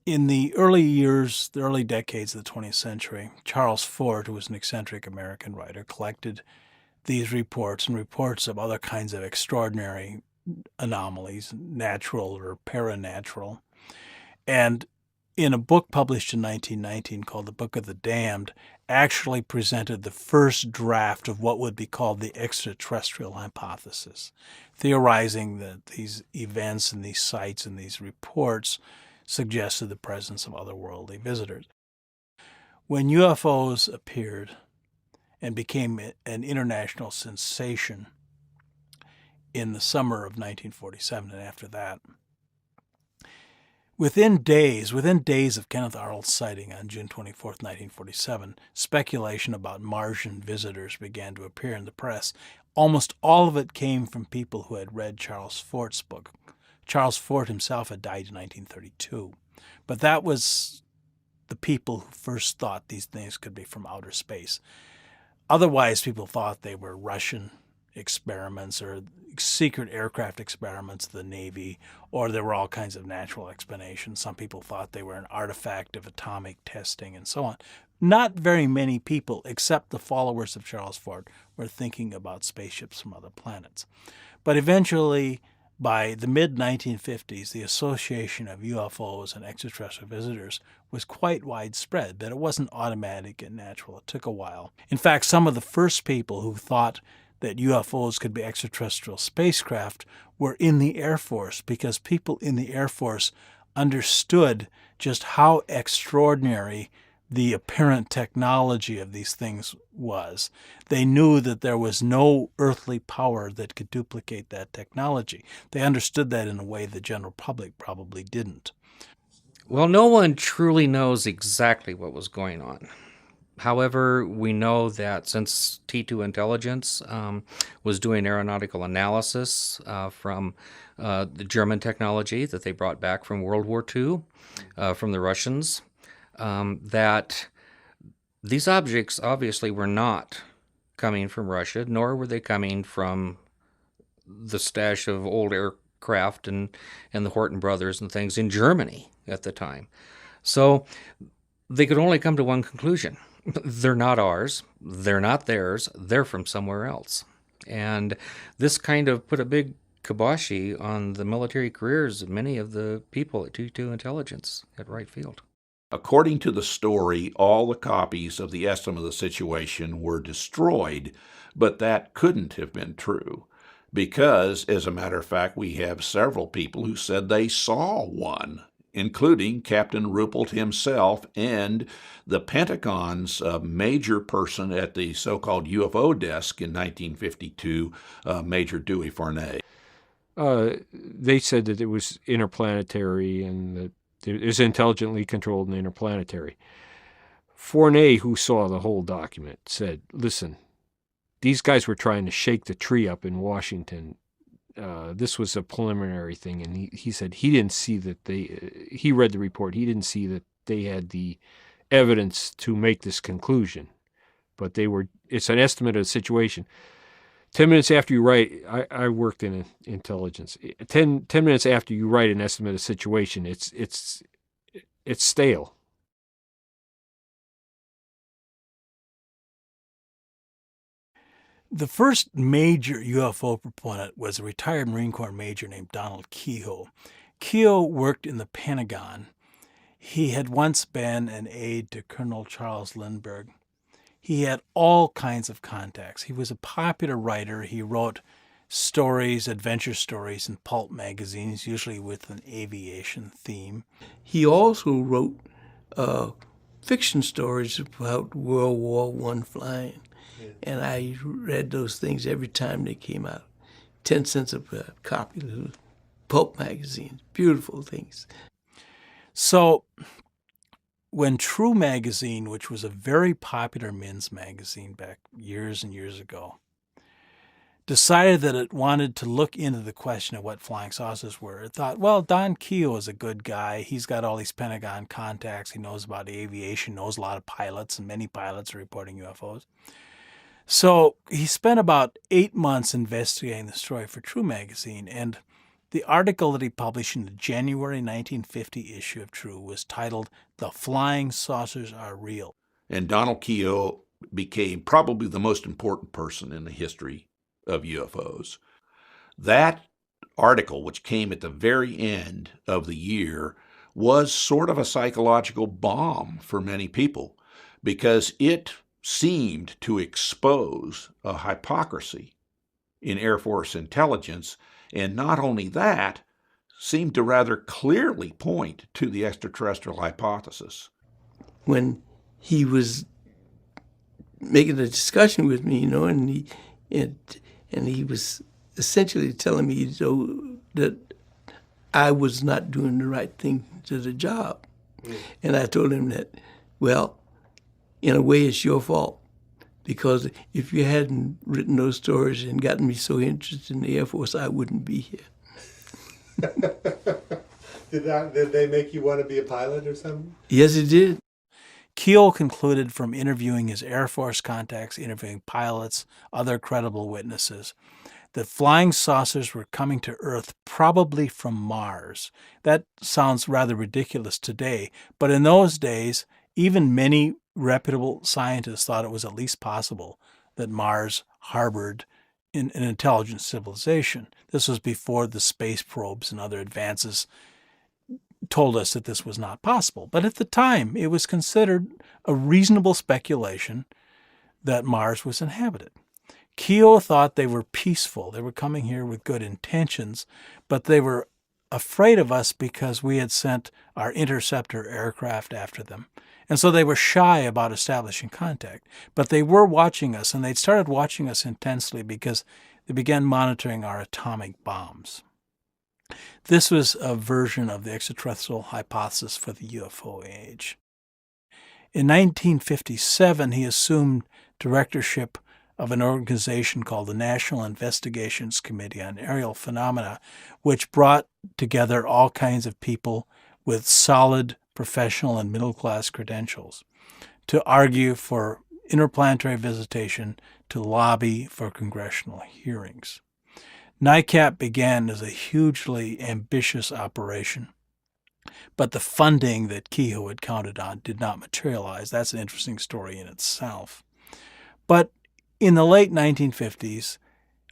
In the early years, the early decades of the 20th century, Charles Fort, who was an eccentric American writer, collected these reports and reports of other kinds of extraordinary anomalies, natural or paranatural. And in a book published in 1919 called The Book of the Damned, actually presented the first draft of what would be called the extraterrestrial hypothesis, theorizing that these events and these sites and these reports suggested the presence of otherworldly visitors. When UFOs appeared and became an international sensation in the summer of 1947 and after that, within days of Kenneth Arnold's sighting on June 24, 1947, speculation about Martian visitors began to appear in the press. Almost all of it came from people who had read Charles Fort's book. Charles Fort himself had died in 1932. But that was the people who first thought these things could be from outer space. Otherwise, people thought they were Russian experiments or secret aircraft experiments of the Navy, or there were all kinds of natural explanations. Some people thought they were an artifact of atomic testing and so on. Not very many people, except the followers of Charles Fort, were thinking about spaceships from other planets. But eventually, by the mid-1950s, the association of UFOs and extraterrestrial visitors was quite widespread, but it wasn't automatic and natural. It took a while. In fact, some of the first people who thought that UFOs could be extraterrestrial spacecraft were in the Air Force, because people in the Air Force understood just how extraordinary the apparent technology of these things was. They knew that there was no earthly power that could duplicate that technology. They understood that in a way the general public probably didn't. Well, no one truly knows exactly what was going on. However, we know that since T2 Intelligence was doing aeronautical analysis from the German technology that they brought back from World War II, from the Russians, that these objects obviously were not coming from Russia, nor were they coming from the stash of old aircraft and the Horton brothers and things in Germany at the time. So they could only come to one conclusion. They're not ours, they're not theirs, they're from somewhere else. And this kind of put a big kibosh on the military careers of many of the people at T2 Intelligence at Wright Field. According to the story, all the copies of the estimate of the situation were destroyed, but that couldn't have been true, because, as a matter of fact, we have several people who said they saw one, including Captain Ruppelt himself and the Pentagon's major person at the so-called UFO desk in 1952, Major Dewey Fournet. They said that it was interplanetary and that it was intelligently controlled and interplanetary. Fournet, who saw the whole document, said, listen, these guys were trying to shake the tree up in Washington. This was a preliminary thing, and he said he didn't see that he read the report, he didn't see that they had the evidence to make this conclusion. But it's an estimate of the situation. 10 minutes after you write, I worked in intelligence. 10 minutes after you write an estimate of the situation, it's stale. The first major UFO proponent was a retired Marine Corps major named Donald Kehoe. Kehoe worked in the Pentagon. He had once been an aide to Colonel Charles Lindbergh. He had all kinds of contacts. He was a popular writer. He wrote stories, adventure stories in pulp magazines, usually with an aviation theme. He also wrote fiction stories about World War I flying. And I read those things every time they came out. 10 cents a copy of pulp magazines, beautiful things. So when True magazine, which was a very popular men's magazine back years and years ago, decided that it wanted to look into the question of what flying saucers were, it thought, well, Don Kehoe is a good guy. He's got all these Pentagon contacts. He knows about aviation, knows a lot of pilots, and many pilots are reporting UFOs. So he spent about 8 months investigating the story for True magazine, and The article that he published in the January 1950 issue of True was titled "The Flying Saucers Are Real." And Donald Keough became probably the most important person in the history of UFOs. That article, which came at the very end of the year, was sort of a psychological bomb for many people because it seemed to expose a hypocrisy in Air Force intelligence, and not only that, seemed to rather clearly point to the extraterrestrial hypothesis. When he was making a discussion with me, and he was essentially telling me, that I was not doing the right thing to the job. And I told him that, well, in a way, it's your fault. Because if you hadn't written those stories and gotten me so interested in the Air Force, I wouldn't be here. Did they make you want to be a pilot or something? Yes, it did. Keough concluded from interviewing his Air Force contacts, interviewing pilots, other credible witnesses, that flying saucers were coming to Earth probably from Mars. That sounds rather ridiculous today, but in those days, even many reputable scientists thought it was at least possible that Mars harbored an intelligent civilization. This was before the space probes and other advances told us that this was not possible. But at the time, it was considered a reasonable speculation that Mars was inhabited. Keough thought they were peaceful. They were coming here with good intentions, but they were afraid of us because we had sent our interceptor aircraft after them. And so they were shy about establishing contact. But they were watching us, and they'd started watching us intensely because they began monitoring our atomic bombs. This was a version of the extraterrestrial hypothesis for the UFO age. In 1957, he assumed directorship of an organization called the National Investigations Committee on Aerial Phenomena, which brought together all kinds of people with solid professional and middle-class credentials to argue for interplanetary visitation, to lobby for congressional hearings. NICAP began as a hugely ambitious operation, but the funding that Keough had counted on did not materialize. That's an interesting story in itself. But in the late 1950s,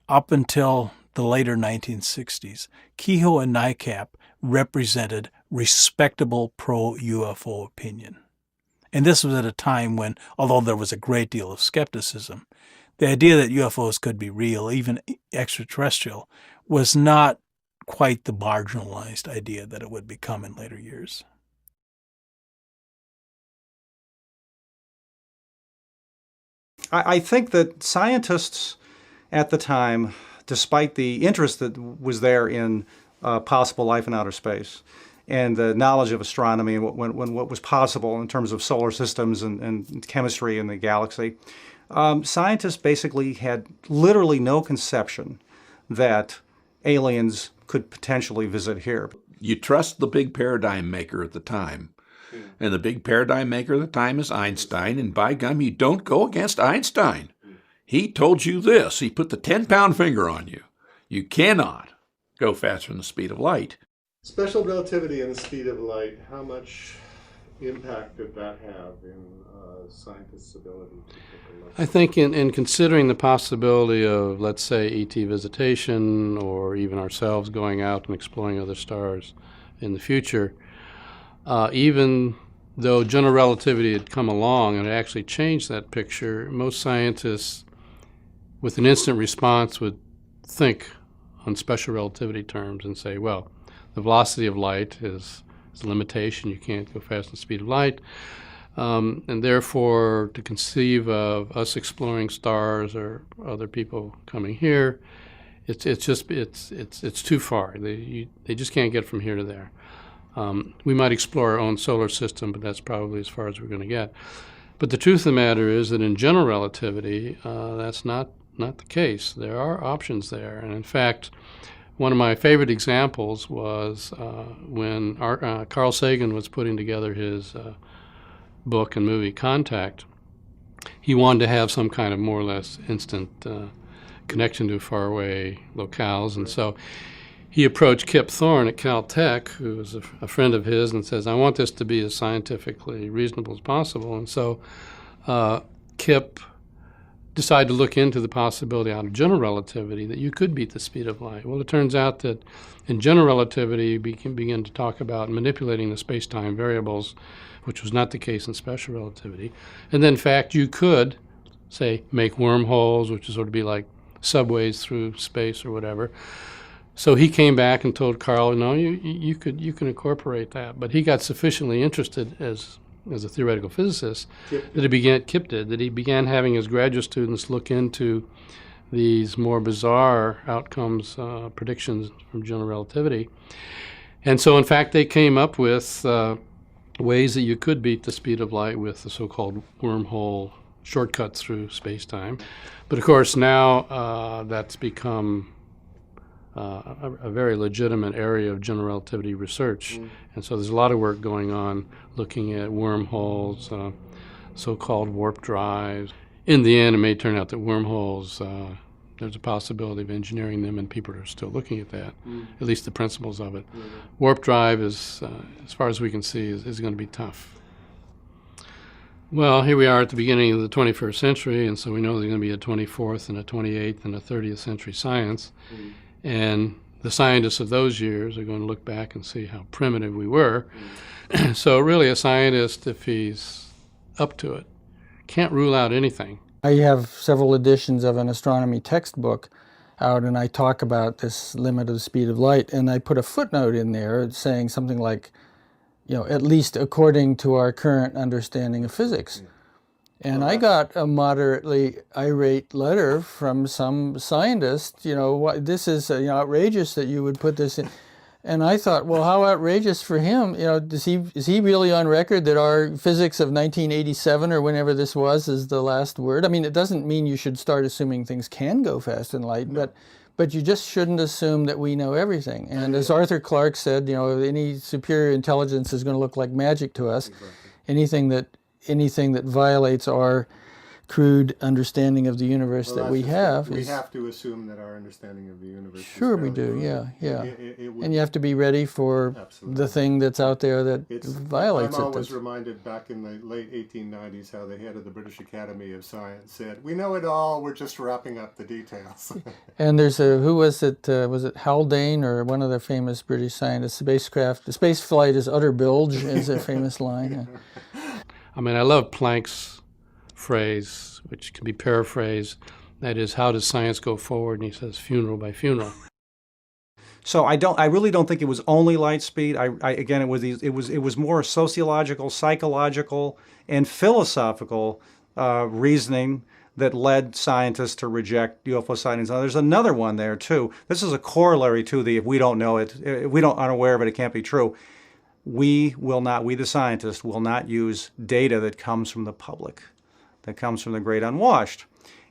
up until the later 1960s, Keough and NICAP represented respectable pro-UFO opinion. And this was at a time when, although there was a great deal of skepticism, the idea that UFOs could be real, even extraterrestrial, was not quite the marginalized idea that it would become in later years. I think that scientists at the time, despite the interest that was there in possible life in outer space and the knowledge of astronomy and what was possible in terms of solar systems and chemistry in the galaxy, scientists basically had literally no conception that aliens could potentially visit here. You trust the big paradigm maker at the time. And the big paradigm maker at the time is Einstein, and by gum, you don't go against Einstein. He told you this. He put the 10-pound finger on you. You cannot go faster than the speed of light. Special relativity and the speed of light, how much impact did that have in scientists' ability to take a look? I think in considering the possibility of, let's say, ET visitation or even ourselves going out and exploring other stars in the future, even though general relativity had come along and it actually changed that picture, most scientists with an instant response would think on special relativity terms and say, well, the velocity of light is a limitation. You can't go faster than the speed of light. And therefore, to conceive of us exploring stars or other people coming here, it's too far. They just can't get from here to there. We might explore our own solar system, but that's probably as far as we're going to get. But the truth of the matter is that in general relativity, that's not the case. There are options there. And in fact, one of my favorite examples was when Carl Sagan was putting together his book and movie Contact. He wanted to have some kind of more or less instant connection to faraway locales, and so he approached Kip Thorne at Caltech, who was a friend of his, and says, I want this to be as scientifically reasonable as possible. And so Kip decided to look into the possibility out of general relativity that you could beat the speed of light. Well, it turns out that in general relativity, we can begin to talk about manipulating the space-time variables, which was not the case in special relativity. And then, in fact, you could, say, make wormholes, which would sort of be like subways through space or whatever. So he came back and told Carl, no, you can incorporate that. But he got sufficiently interested as a theoretical physicist that he began having his graduate students look into these more bizarre outcomes, predictions from general relativity. And so, in fact, they came up with ways that you could beat the speed of light with the so-called wormhole shortcuts through space-time. But, of course, now that's become a very legitimate area of general relativity research. And so there's a lot of work going on looking at wormholes, so-called warp drives. In the end, it may turn out that wormholes, there's a possibility of engineering them, and people are still looking at that, at least the principles of it. Warp drive is, as far as we can see, is going to be tough. Well, here we are at the beginning of the 21st century, and so we know there's going to be a 24th and a 28th and a 30th century science. And the scientists of those years are going to look back and see how primitive we were. So really a scientist, if he's up to it, can't rule out anything. I have several editions of an astronomy textbook out, and I talk about this limit of the speed of light, and I put a footnote in there saying something like, at least according to our current understanding of physics. And I got a moderately irate letter from some scientist, this is outrageous that you would put this in. And I thought, well, how outrageous for him, is he really on record that our physics of 1987 or whenever this was is the last word? I mean, it doesn't mean you should start assuming things can go faster than light, but you just shouldn't assume that we know everything. And as Arthur Clarke said, any superior intelligence is going to look like magic to us. Exactly. Anything that violates our crude understanding of the universe that we have. We have to assume that our understanding of the universe Sure is we do, yeah. And you have to be ready for the thing that's out there that violates it. I'm always reminded back in the late 1890s how the head of the British Academy of Science said, we know it all, we're just wrapping up the details. And there's who was it Haldane or one of the famous British scientists, the space flight is utter bilge is a famous line. I mean, I love Planck's phrase, which can be paraphrased. That is, how does science go forward? And he says, funeral by funeral. So I really don't think it was only light speed. It was more sociological, psychological, and philosophical reasoning that led scientists to reject UFO sightings. Now, there's another one there too. This is a corollary to the if we don't know it, if we aren't aware of it, it can't be true. We the scientists, will not use data that comes from the public, that comes from the great unwashed.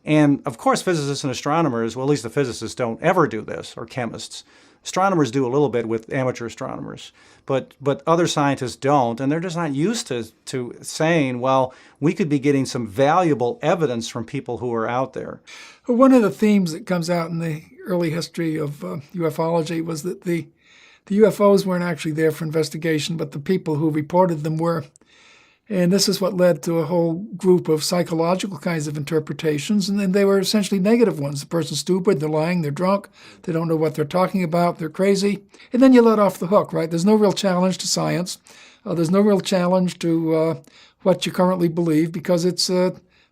And of course, physicists and astronomers, well, at least the physicists don't ever do this, or chemists. Astronomers do a little bit with amateur astronomers, but other scientists don't, and they're just not used to saying, well, we could be getting some valuable evidence from people who are out there. One of the themes that comes out in the early history of ufology was that the UFOs weren't actually there for investigation, but the people who reported them were. And this is what led to a whole group of psychological kinds of interpretations, and then they were essentially negative ones. The person's stupid, they're lying, they're drunk, they don't know what they're talking about, they're crazy. And then you let off the hook, right? There's no real challenge to science. There's no real challenge to what you currently believe because it's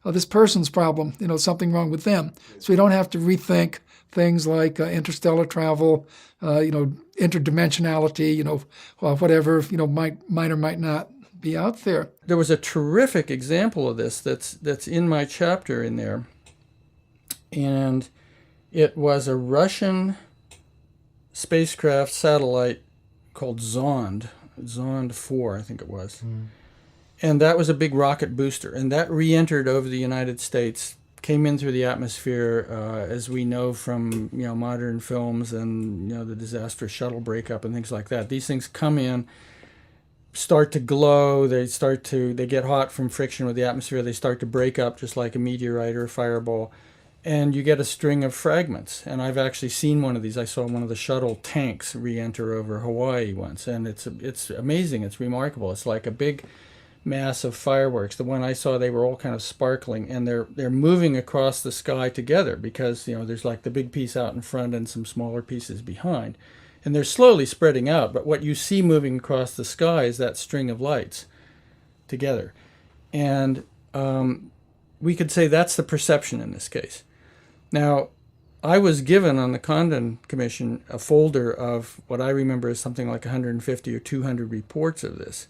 this person's problem, something wrong with them. So you don't have to rethink things like interstellar travel, interdimensionality, whatever, might or might not be out there. There was a terrific example of this that's in my chapter in there, and it was a Russian spacecraft satellite called Zond 4, I think it was. And that was a big rocket booster, and that re-entered over the United States, came in through the atmosphere, as we know from modern films and the disastrous shuttle breakup and things like that. These things come in, start to glow, they get hot from friction with the atmosphere, they start to break up just like a meteorite or a fireball, and you get a string of fragments. And I've actually seen one of these. I saw one of the shuttle tanks re-enter over Hawaii once, and it's amazing. It's remarkable. It's like a big mass of fireworks. The one I saw, they were all kind of sparkling, and they're moving across the sky together because, you know, there's like the big piece out in front and some smaller pieces behind. And they're slowly spreading out, but what you see moving across the sky is that string of lights together. And we could say that's the perception in this case. Now, I was given on the Condon Commission a folder of what I remember is something like 150 or 200 reports of this.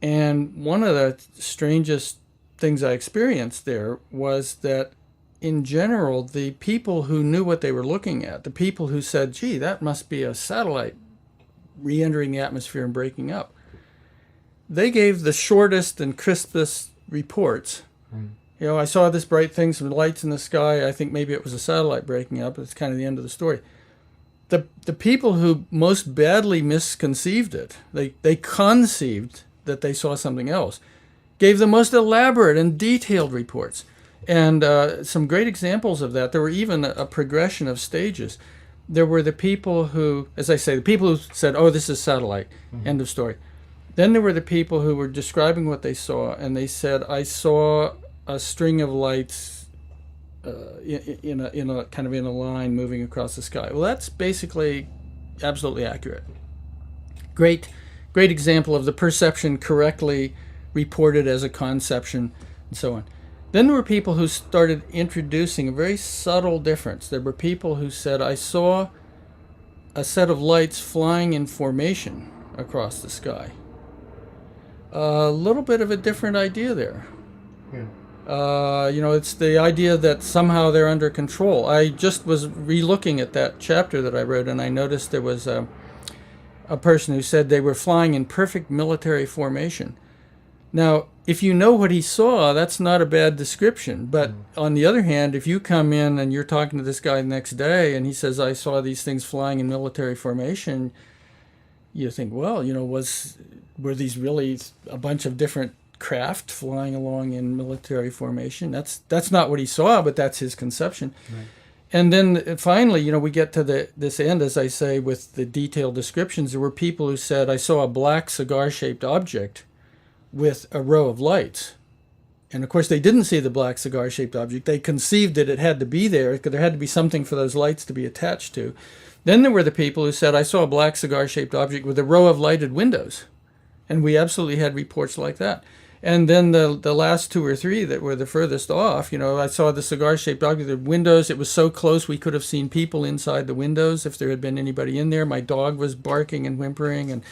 And one of the strangest things I experienced there was that, in general, the people who knew what they were looking at, the people who said, gee, that must be a satellite re-entering the atmosphere and breaking up, they gave the shortest and crispest reports. You know, I saw this bright thing, some lights in the sky. I think maybe it was a satellite breaking up. It's kind of the end of the story. The people who most badly misconceived it, they conceived that they saw something else, gave the most elaborate and detailed reports. And some great examples of that. There were even a progression of stages. There were the people who, as I say, the people who said, oh, this is satellite, end of story. Then there were the people who were describing what they saw, and they said, I saw a string of lights in a kind of in a line moving across the sky. Well, that's basically absolutely accurate. Great example of the perception correctly reported as a conception, and so on. Then there were people who started introducing a very subtle difference. There were people who said, I saw a set of lights flying in formation across the sky. A little bit of a different idea there. You know, it's the idea that somehow they're under control. I just was re-looking at that chapter that I wrote, and I noticed there was a person who said they were flying in perfect military formation. Now, if you know what he saw, that's not a bad description. But on the other hand, if you come in and you're talking to this guy the next day and he says, I saw these things flying in military formation, you think, well, you know, were these really a bunch of different craft flying along in military formation? That's not what he saw, but that's his conception. Right. And then finally, you know, we get to this end, as I say, with the detailed descriptions. There were people who said, I saw a black cigar-shaped object with a row of lights. And of course, they didn't see the black cigar-shaped object. They conceived that it had to be there, because there had to be something for those lights to be attached to. Then there were the people who said, I saw a black cigar-shaped object with a row of lighted windows. And we absolutely had reports like that. And then the last two or three that were the furthest off, you know, I saw the cigar-shaped object, the windows. It was so close we could have seen people inside the windows if there had been anybody in there. My dog was barking and whimpering, and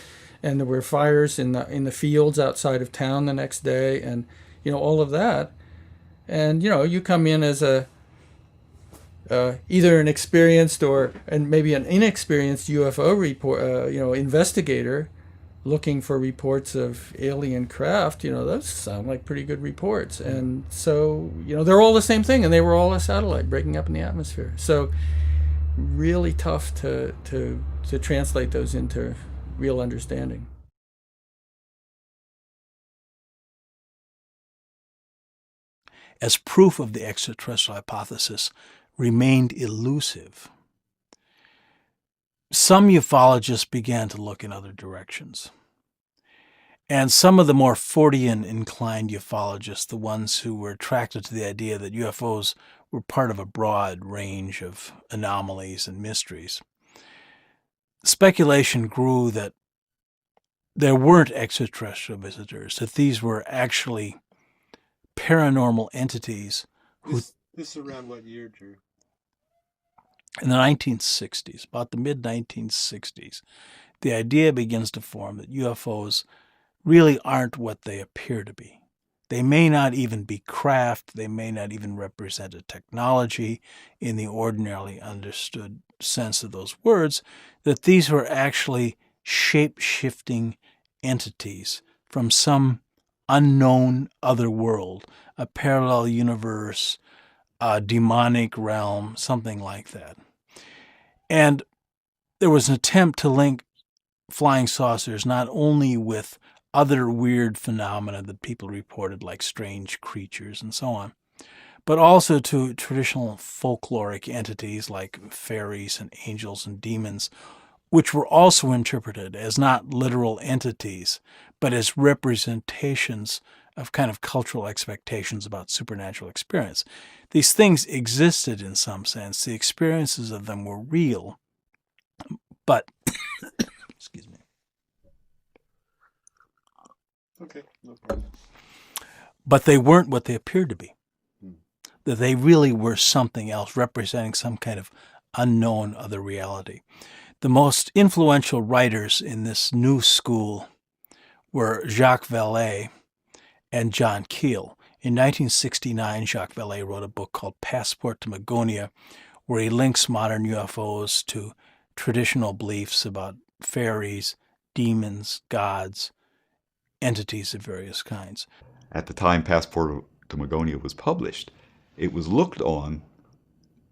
there were fires in the fields outside of town the next day, and, you know, all of that. And, you know, you come in as either an experienced and maybe an inexperienced UFO investigator, looking for reports of alien craft. You know, those sound like pretty good reports. And so, you know, they're all the same thing, and they were all a satellite breaking up in the atmosphere. So really tough to translate those into real understanding. As proof of the extraterrestrial hypothesis remained elusive, some ufologists began to look in other directions. And some of the more Fortean-inclined ufologists, the ones who were attracted to the idea that UFOs were part of a broad range of anomalies and mysteries, speculation grew that there weren't extraterrestrial visitors, that these were actually paranormal entities. This is around what year, Drew? In the 1960s, about the mid-1960s, the idea begins to form that UFOs really aren't what they appear to be. They may not even be craft. They may not even represent a technology in the ordinarily understood sense of those words, that these were actually shape-shifting entities from some unknown other world, a parallel universe, a demonic realm, something like that. And there was an attempt to link flying saucers not only with other weird phenomena that people reported, like strange creatures and so on, but also to traditional folkloric entities like fairies and angels and demons, which were also interpreted as not literal entities, but as representations of kind of cultural expectations about supernatural experience. These things existed in some sense. The experiences of them were real, but excuse me. Okay, no problem. But they weren't what they appeared to be. That they really were something else, representing some kind of unknown other reality. The most influential writers in this new school were Jacques Vallée and John Keel. In 1969, Jacques Vallée wrote a book called Passport to Magonia, where he links modern UFOs to traditional beliefs about fairies, demons, gods, entities of various kinds. At the time Passport to Magonia was published, it was looked on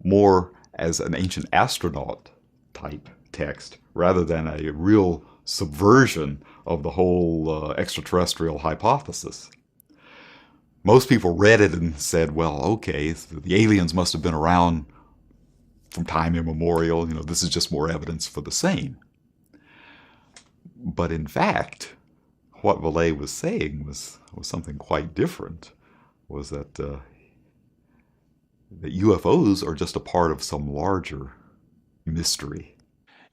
more as an ancient astronaut type text rather than a real subversion of the whole extraterrestrial hypothesis. Most people read it and said, well, okay, so the aliens must have been around from time immemorial. This is just more evidence for the same. But in fact, what Vallée was saying was something quite different, was that UFOs are just a part of some larger mystery.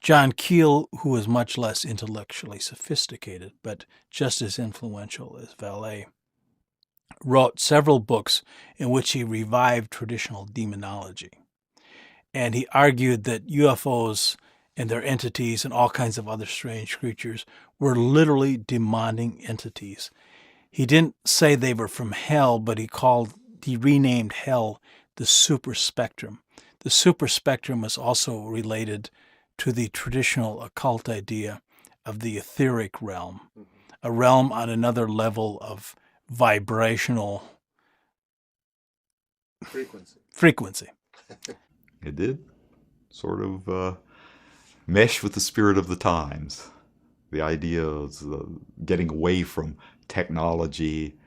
John Keel, who was much less intellectually sophisticated, but just as influential as Vallée, wrote several books in which he revived traditional demonology. And he argued that UFOs and their entities and all kinds of other strange creatures were literally demonic entities. He didn't say they were from hell, but he renamed hell the super spectrum. The super spectrum was also related to the traditional occult idea of the etheric realm, a realm on another level of vibrational frequency. It did sort of mesh with the spirit of the times. The idea of getting away from technology,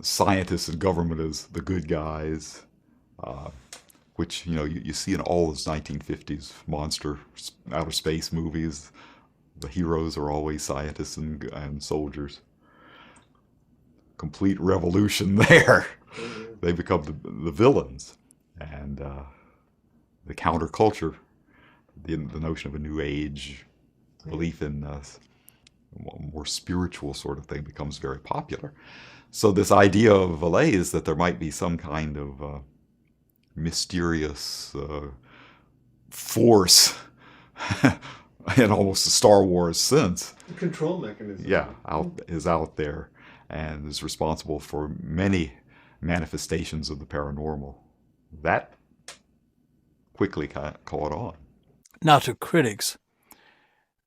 scientists and government as the good guys, which you see in all those 1950s monster outer space movies. The heroes are always scientists and soldiers. Complete revolution there. They become the villains. And the counterculture, the notion of a new age, belief in a more spiritual sort of thing becomes very popular. So this idea of Vallée is that there might be some kind of mysterious force in almost a Star Wars sense. The control mechanism. Yeah, is out there and is responsible for many manifestations of the paranormal. That quickly caught on. Now, to critics,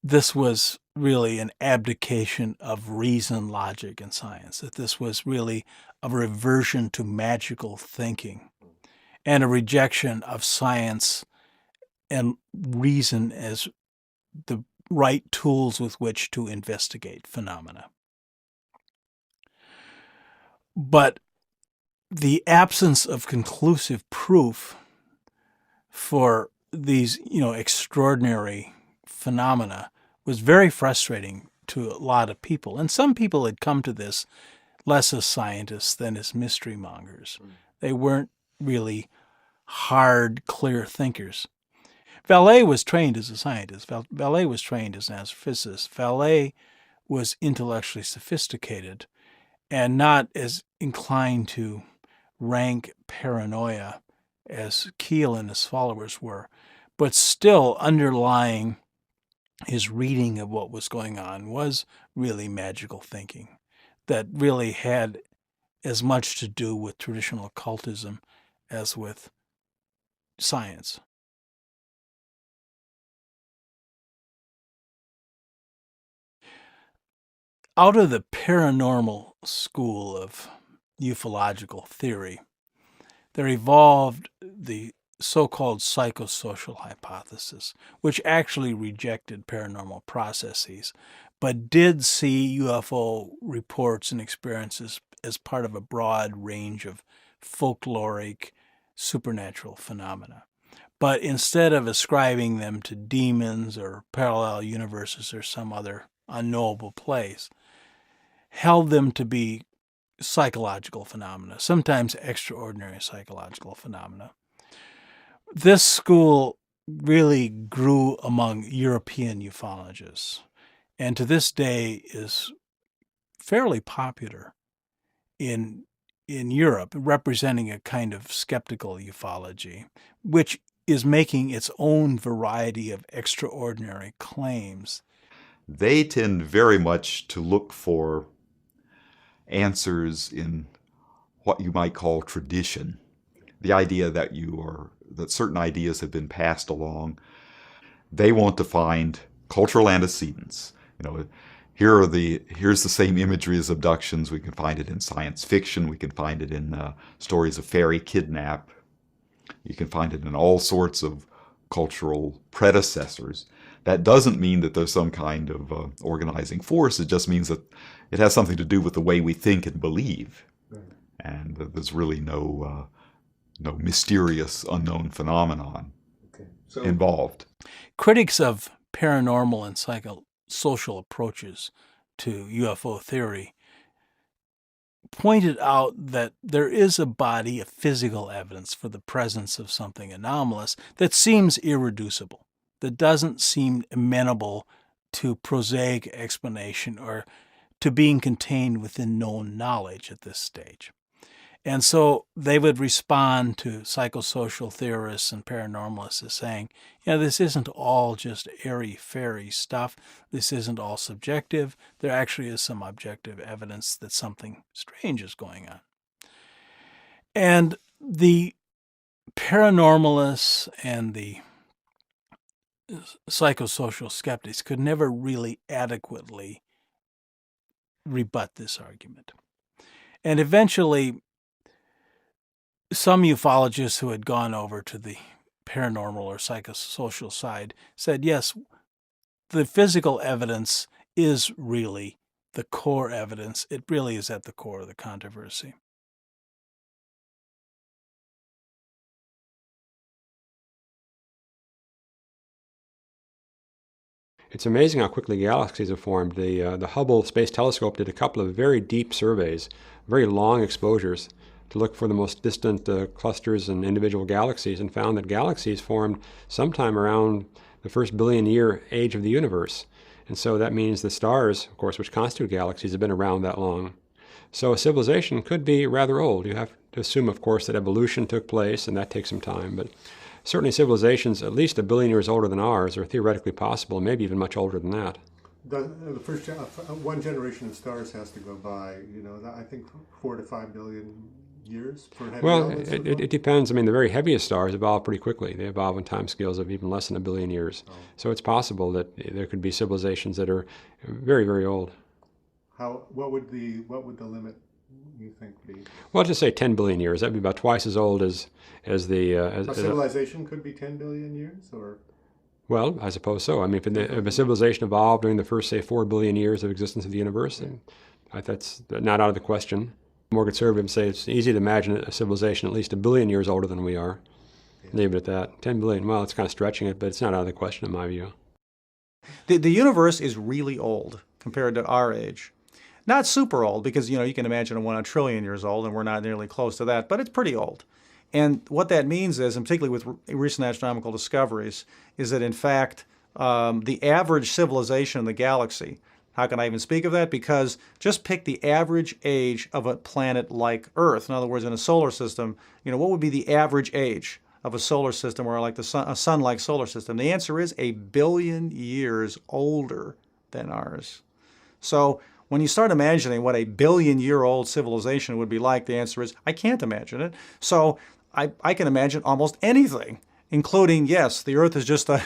this was really an abdication of reason, logic, and science, that this was really a reversion to magical thinking and a rejection of science and reason as the right tools with which to investigate phenomena. But the absence of conclusive proof for these, extraordinary phenomena was very frustrating to a lot of people. And some people had come to this less as scientists than as mystery mongers. They weren't really hard, clear thinkers. Vallée was trained as a scientist. Vallée was trained as an astrophysicist. Vallée was intellectually sophisticated and not as inclined to rank paranoia as Keel and his followers were, but still underlying his reading of what was going on was really magical thinking that really had as much to do with traditional occultism as with science. Out of the paranormal school of ufological theory, there evolved the so-called psychosocial hypothesis, which actually rejected paranormal processes, but did see UFO reports and experiences as part of a broad range of folkloric, supernatural phenomena. But instead of ascribing them to demons or parallel universes or some other unknowable place, held them to be psychological phenomena, sometimes extraordinary psychological phenomena. This school really grew among European ufologists, and to this day is fairly popular in Europe, representing a kind of skeptical ufology, which is making its own variety of extraordinary claims. They tend very much to look for answers in what you might call tradition. The idea that that certain ideas have been passed along. They want to find cultural antecedents. Here's the same imagery as abductions. We can find it in science fiction. We can find it in stories of fairy kidnap. You can find it in all sorts of cultural predecessors. That doesn't mean that there's some kind of organizing force. It just means that it has something to do with the way we think and believe. Right. And there's really no mysterious unknown phenomenon involved. Critics of paranormal and psychosocial approaches to UFO theory pointed out that there is a body of physical evidence for the presence of something anomalous that seems irreducible, that doesn't seem amenable to prosaic explanation or to being contained within known knowledge at this stage. And so they would respond to psychosocial theorists and paranormalists as saying, this isn't all just airy-fairy stuff. This isn't all subjective. There actually is some objective evidence that something strange is going on. And the paranormalists and the psychosocial skeptics could never really adequately rebut this argument. And eventually, some ufologists who had gone over to the paranormal or psychosocial side said, yes, the physical evidence is really the core evidence. It really is at the core of the controversy. It's amazing how quickly galaxies have formed. The Hubble Space Telescope did a couple of very deep surveys, very long exposures, to look for the most distant clusters and individual galaxies, and found that galaxies formed sometime around the first billion-year age of the universe. And so that means the stars, of course, which constitute galaxies, have been around that long. So a civilization could be rather old. You have to assume, of course, that evolution took place, and that takes some time. But certainly civilizations at least 1 billion years older than ours are theoretically possible, maybe even much older than that. The first one generation of stars has to go by, I think 4 to 5 billion years for heavy elements? It depends. I mean, the very heaviest stars evolve pretty quickly. They evolve in time scales of even less than 1 billion years. Oh. So it's possible that there could be civilizations that are very, very old. What would the limit you think be? Well, just say 10 billion years. That'd be about twice as old as the. A civilization could be 10 billion years, or? Well, I suppose so. I mean, if a civilization evolved during the first, say, 4 billion years of existence of the universe, then that's not out of the question. More conservatives say it's easy to imagine a civilization at least 1 billion years older than we are. Yeah. Leave it at that. 10 billion, well, it's kind of stretching it, but it's not out of the question in my view. The universe is really old compared to our age. Not super old, because you can imagine one 1 trillion years old, and we're not nearly close to that, but it's pretty old. And what that means is, and particularly with recent astronomical discoveries, is that in fact the average civilization in the galaxy, how can I even speak of that? Because just pick the average age of a planet like Earth. In other words, in a solar system, what would be the average age of a solar system, or like a sun-like solar system? The answer is 1 billion years older than ours. So when you start imagining what 1 billion-year-old civilization would be like, the answer is, I can't imagine it. So I can imagine almost anything, including, yes, the Earth is just a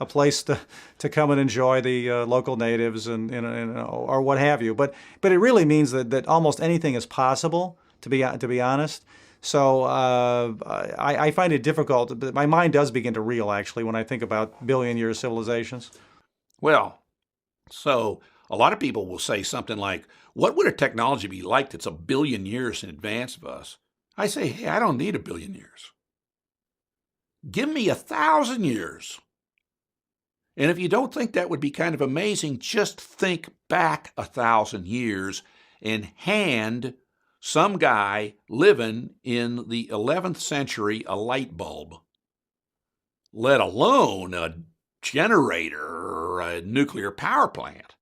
place to come and enjoy the local natives and or what have you. But it really means that almost anything is possible, to be honest. So I find it difficult. But my mind does begin to reel, actually, when I think about billion-year civilizations. Well, so a lot of people will say something like, what would a technology be like that's 1 billion years in advance of us? I say, hey, I don't need 1 billion years. Give me 1,000 years. And if you don't think that would be kind of amazing, just think back 1,000 years and hand some guy living in the 11th century a light bulb, let alone a generator or a nuclear power plant.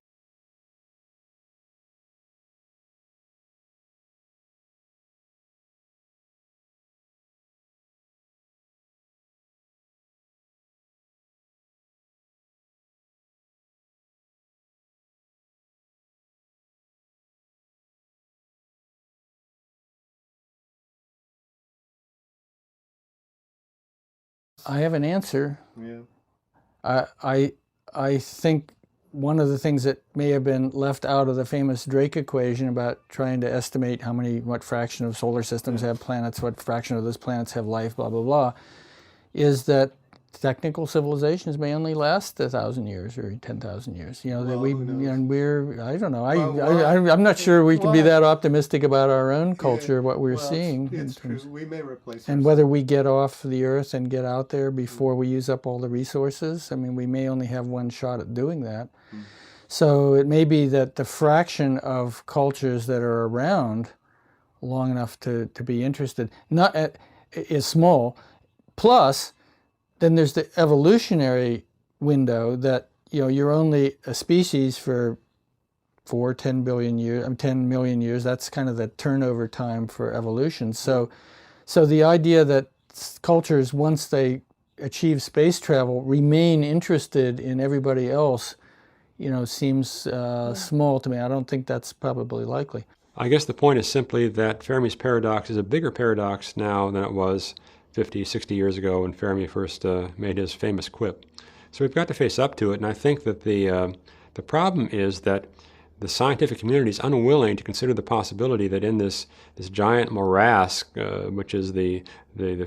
I have an answer. Yeah. I think one of the things that may have been left out of the famous Drake equation about trying to estimate what fraction of solar systems have planets, what fraction of those planets have life, blah, blah, blah, is that technical civilizations may only last 1,000 years or 10,000 years. You know, that I don't know. I'm not sure we can be that optimistic about our own culture, what we're seeing. It's true. We may replace and whether we get off the Earth and get out there before we use up all the resources. I mean, we may only have one shot at doing that. So it may be that the fraction of cultures that are around long enough to be interested is small. Plus, then there's the evolutionary window that, you know, you're only a species for 10 million years. That's kind of the turnover time for evolution. So the idea that cultures, once they achieve space travel, remain interested in everybody else, you know, seems small to me. I don't think that's probably likely. I guess the point is simply that Fermi's paradox is a bigger paradox now than it was 50, 60 years ago when Fermi first made his famous quip. So we've got to face up to it, and I think that the problem is that the scientific community is unwilling to consider the possibility that in this giant morass, which is the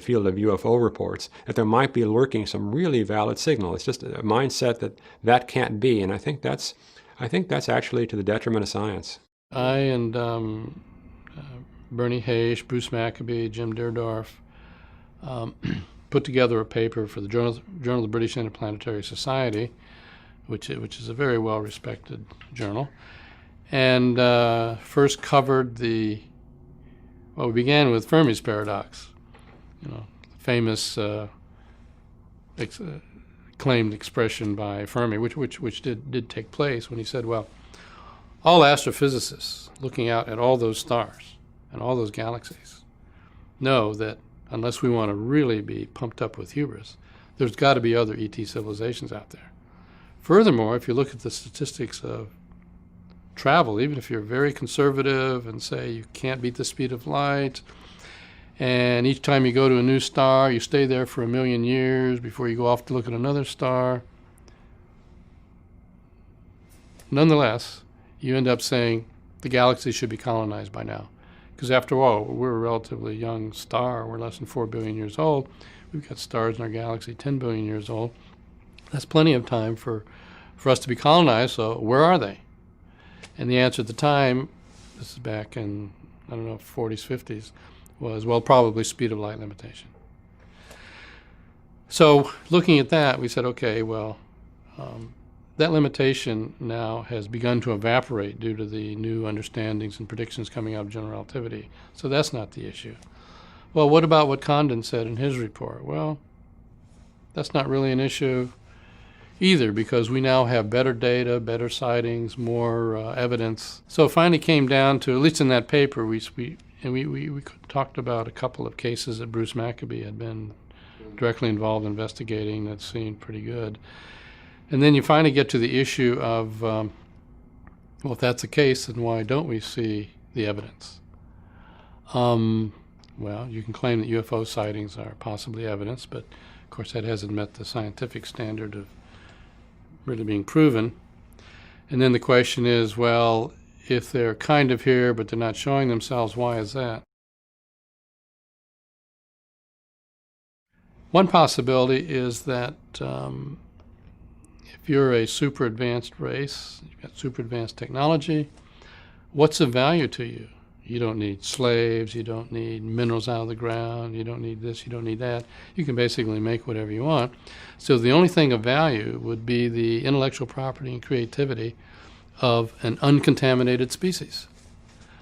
field of UFO reports, that there might be lurking some really valid signal. It's just a mindset that can't be, and I think that's actually to the detriment of science. I and Bernie Hayes, Bruce Maccabee, Jim Deardorff put together a paper for the Journal of the British Interplanetary Society, which is a very well-respected journal, and first covered we began with Fermi's paradox, you know, famous claimed expression by Fermi, which did take place when he said, well, all astrophysicists looking out at all those stars and all those galaxies know that unless we want to really be pumped up with hubris, there's got to be other ET civilizations out there. Furthermore, if you look at the statistics of travel, even if you're very conservative and say you can't beat the speed of light, and each time you go to a new star, you stay there for 1 million years before you go off to look at another star, nonetheless, you end up saying the galaxy should be colonized by now. Because after all, we're a relatively young star. We're less than 4 billion years old. We've got stars in our galaxy 10 billion years old. That's plenty of time for us to be colonized, so where are they? And the answer at the time, this is back in, 40s, 50s, was, well, probably speed of light limitation. So looking at that, we said, okay, well, that limitation now has begun to evaporate due to the new understandings and predictions coming out of general relativity. So that's not the issue. Well, what about what Condon said in his report? Well, that's not really an issue either, because we now have better data, better sightings, more evidence. So it finally came down to, at least in that paper, we talked about a couple of cases that Bruce Maccabee had been directly involved in investigating that seemed pretty good. And then you finally get to the issue of, well, if that's the case, then why don't we see the evidence? Well, you can claim that UFO sightings are possibly evidence, but of course that hasn't met the scientific standard of really being proven. And then the question is, well, if they're kind of here but they're not showing themselves, why is that? One possibility is that if you're a super advanced race, you've got super advanced technology, what's of value to you? You don't need slaves, you don't need minerals out of the ground, you don't need this, you don't need that. You can basically make whatever you want. So the only thing of value would be the intellectual property and creativity of an uncontaminated species.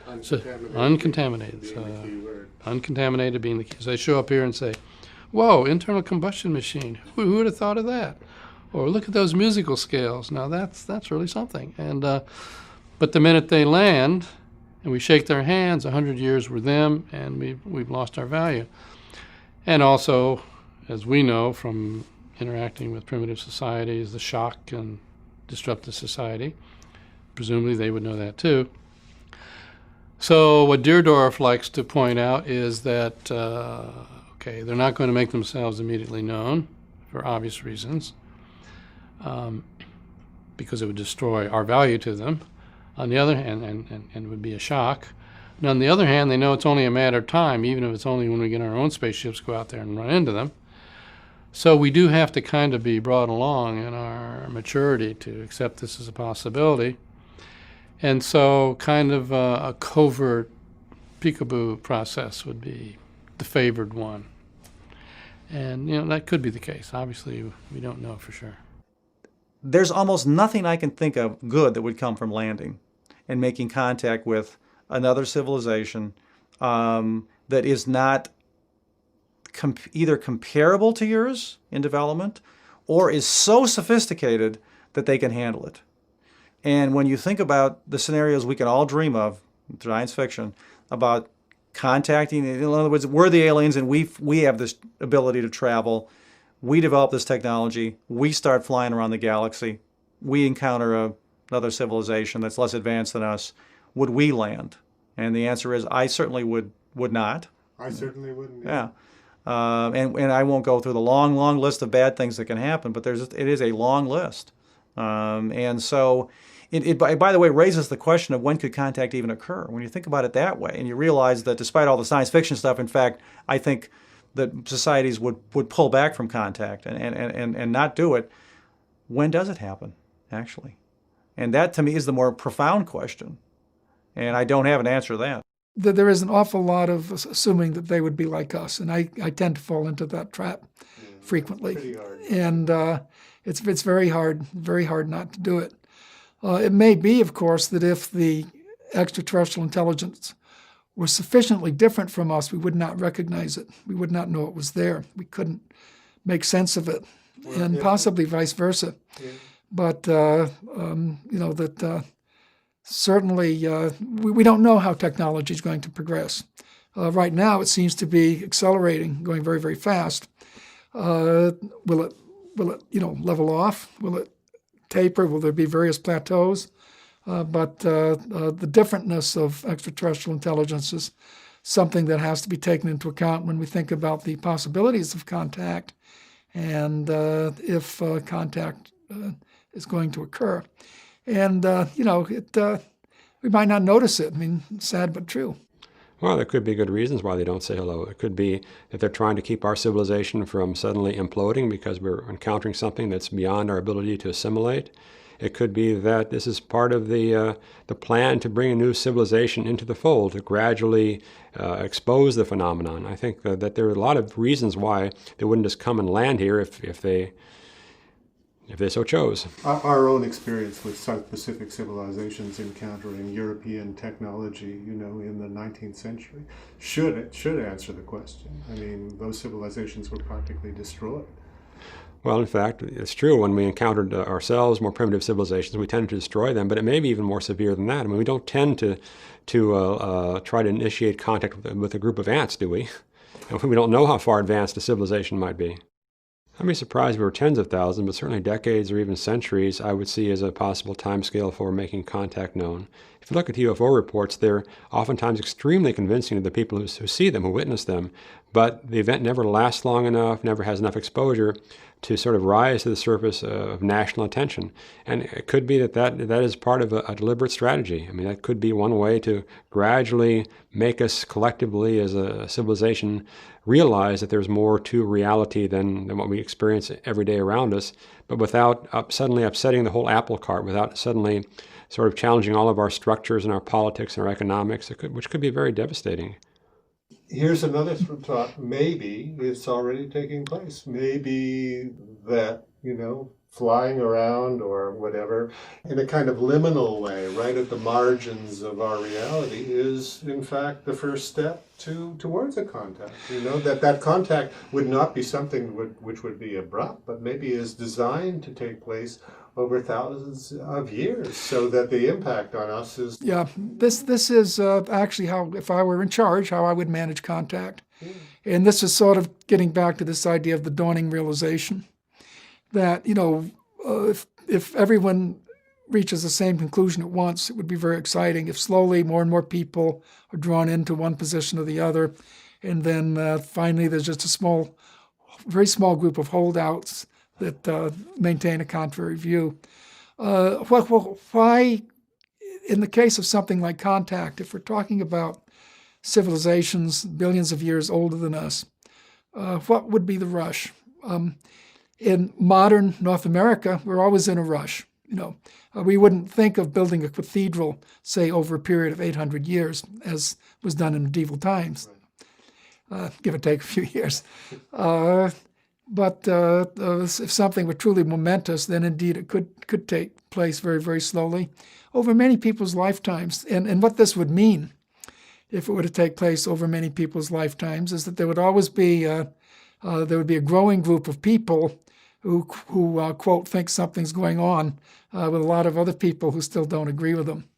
Uncontaminated. Being the key word. Uncontaminated being the key. So they show up here and say, whoa, internal combustion machine. Who would have thought of that? Or look at those musical scales. Now that's really something. And but the minute they land and we shake their hands, 100 years were them, and we've lost our value. And also, as we know from interacting with primitive societies, the shock can disrupt the society. Presumably they would know that too. So what Deerdorf likes to point out is that, okay, they're not going to make themselves immediately known for obvious reasons, because it would destroy our value to them. On the other hand, and would be a shock. And on the other hand, they know it's only a matter of time, even if it's only when we get our own spaceships, go out there and run into them. So we do have to kind of be brought along in our maturity to accept this as a possibility. And so kind of a covert peekaboo process would be the favored one. And, that could be the case. Obviously, we don't know for sure. There's almost nothing I can think of good that would come from landing and making contact with another civilization that is not either comparable to yours in development or is so sophisticated that they can handle it. And when you think about the scenarios we can all dream of, science fiction, about contacting, in other words, we're the aliens and we have this ability to travel, we develop this technology, we start flying around the galaxy, we encounter another civilization that's less advanced than us, would we land? And the answer is, I certainly would not. I certainly wouldn't. Yeah. And I won't go through the long list of bad things that can happen, but it is a long list. And so it, by the way, raises the question of when could contact even occur? When you think about it that way, and you realize that despite all the science fiction stuff, in fact, I think that societies would pull back from contact and not do it. When does it happen, actually? And that, to me, is the more profound question. And I don't have an answer to that. There is an awful lot of assuming that they would be like us, and I tend to fall into that trap frequently. Pretty hard. And it's very hard not to do it. It may be, of course, that if the extraterrestrial intelligence were sufficiently different from us, we would not recognize it. We would not know it was there. We couldn't make sense of it, and possibly vice versa. Yeah. But certainly we don't know how technology is going to progress. Right now, it seems to be accelerating, going very, very fast. Will it level off? Will it taper? Will there be various plateaus? But the differentness of extraterrestrial intelligence is something that has to be taken into account when we think about the possibilities of contact and if contact is going to occur. And, we might not notice it. I mean, sad but true. Well, there could be good reasons why they don't say hello. It could be that they're trying to keep our civilization from suddenly imploding because we're encountering something that's beyond our ability to assimilate. It could be that this is part of the plan to bring a new civilization into the fold, to gradually expose the phenomenon. I think that there are a lot of reasons why they wouldn't just come and land here if they so chose. Our own experience with South Pacific civilizations encountering European technology, in the 19th century, should answer the question. I mean, those civilizations were practically destroyed. Well, in fact, it's true. When we encountered ourselves more primitive civilizations, we tended to destroy them, but it may be even more severe than that. I mean, we don't tend to try to initiate contact with a group of ants, do we? We don't know how far advanced a civilization might be. I'd be surprised if we were tens of thousands, but certainly decades or even centuries I would see as a possible timescale for making contact known. If you look at UFO reports, they're oftentimes extremely convincing to the people who see them, who witness them, but the event never lasts long enough, never has enough exposure to sort of rise to the surface of national attention. And it could be that is part of a deliberate strategy. I mean, that could be one way to gradually make us collectively as a civilization realize that there's more to reality than what we experience every day around us, but without suddenly upsetting the whole apple cart, without suddenly sort of challenging all of our structures and our politics and our economics, which could be very devastating. Here's another thought. Maybe it's already taking place. Maybe that, flying around or whatever in a kind of liminal way, right at the margins of our reality, is in fact the first step towards a contact. That contact would not be something which would be abrupt, but maybe is designed to take place over thousands of years, so that the impact on us is... Yeah, this is actually how, if I were in charge, how I would manage contact. And this is sort of getting back to this idea of the dawning realization that, if everyone reaches the same conclusion at once, it would be very exciting. If slowly more and more people are drawn into one position or the other, and then finally there's just a very small group of holdouts that maintain a contrary view. Why, in the case of something like contact, if we're talking about civilizations billions of years older than us, what would be the rush? In modern North America, we're always in a rush. We wouldn't think of building a cathedral, say, over a period of 800 years, as was done in medieval times, give or take a few years. But if something were truly momentous, then indeed it could take place very, very slowly over many people's lifetimes. And what this would mean, if it were to take place over many people's lifetimes, is that there would always be a growing group of people who quote, think something's going on, with a lot of other people who still don't agree with them.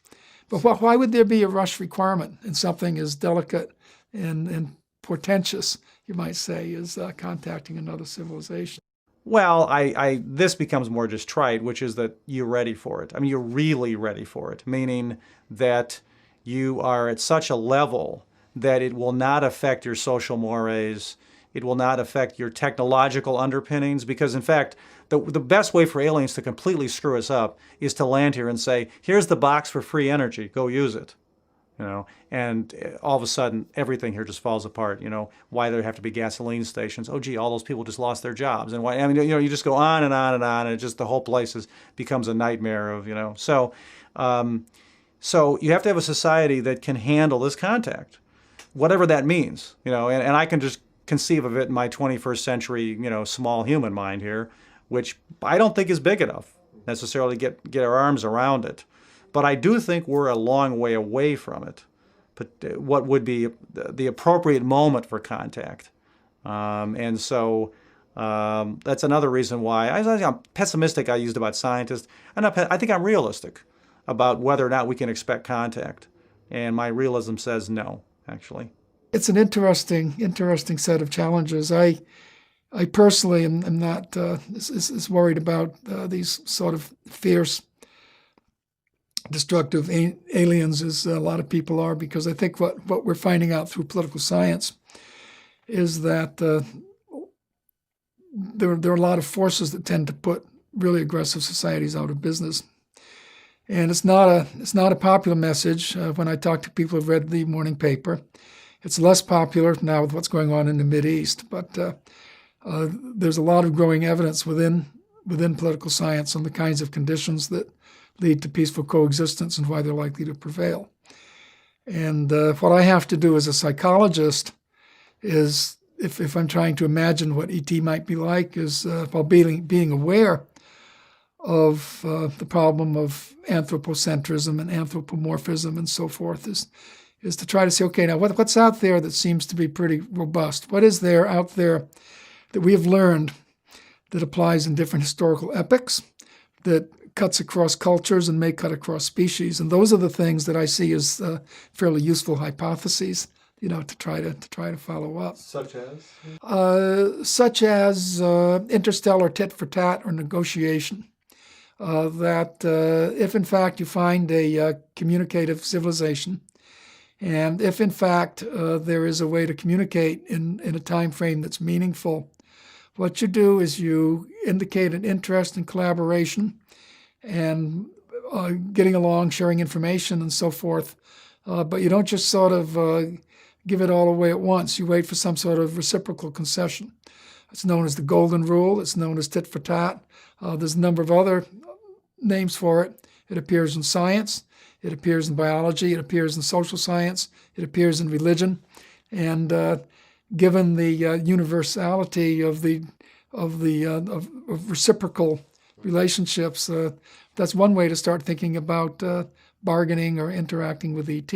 But why would there be a rush requirement in something as delicate and portentous, you might say, as contacting another civilization? Well, this becomes more just trite, which is that you're ready for it. I mean, you're really ready for it, meaning that you are at such a level that it will not affect your social mores. It will not affect your technological underpinnings, because, in fact, the best way for aliens to completely screw us up is to land here and say, here's the box for free energy, go use it. And all of a sudden, everything here just falls apart. Why there have to be gasoline stations? Oh, gee, all those people just lost their jobs. And why? I mean, you just go on and on and on, and the whole place becomes a nightmare of, So you have to have a society that can handle this contact, whatever that means. And I can just conceive of it in my 21st century, small human mind here, which I don't think is big enough necessarily to get our arms around it. But I do think we're a long way away from it. But what would be the appropriate moment for contact? And so that's another reason why I'm pessimistic. I used about scientists. I think I'm realistic about whether or not we can expect contact. And my realism says no, actually. It's an interesting set of challenges. I personally am not as worried about these sort of fierce, destructive aliens as a lot of people are, because I think what we're finding out through political science is that there are a lot of forces that tend to put really aggressive societies out of business. And it's not a popular message when I talk to people who've read the morning paper. It's less popular now with what's going on in the Mideast, but there's a lot of growing evidence within political science on the kinds of conditions that lead to peaceful coexistence and why they're likely to prevail. And what I have to do as a psychologist is, if I'm trying to imagine what ET might be like, is while being aware of the problem of anthropocentrism and anthropomorphism and so forth, is to try to say, okay, now what's out there that seems to be pretty robust? What is there out there that we have learned that applies in different historical epochs, that cuts across cultures and may cut across species? And those are the things that I see as fairly useful hypotheses, to try to follow up. Such as? Interstellar tit for tat or negotiation. That if in fact you find a communicative civilization, and if in fact there is a way to communicate in a time frame that's meaningful, what you do is you indicate an interest in collaboration and getting along, sharing information and so forth. But you don't just sort of give it all away at once. You wait for some sort of reciprocal concession. It's known as the golden rule. It's known as tit for tat. There's a number of other names for it. It appears in science. It appears in biology. It appears in social science. It appears in religion. And given the universality of reciprocal relationships, that's one way to start thinking about bargaining or interacting with ET.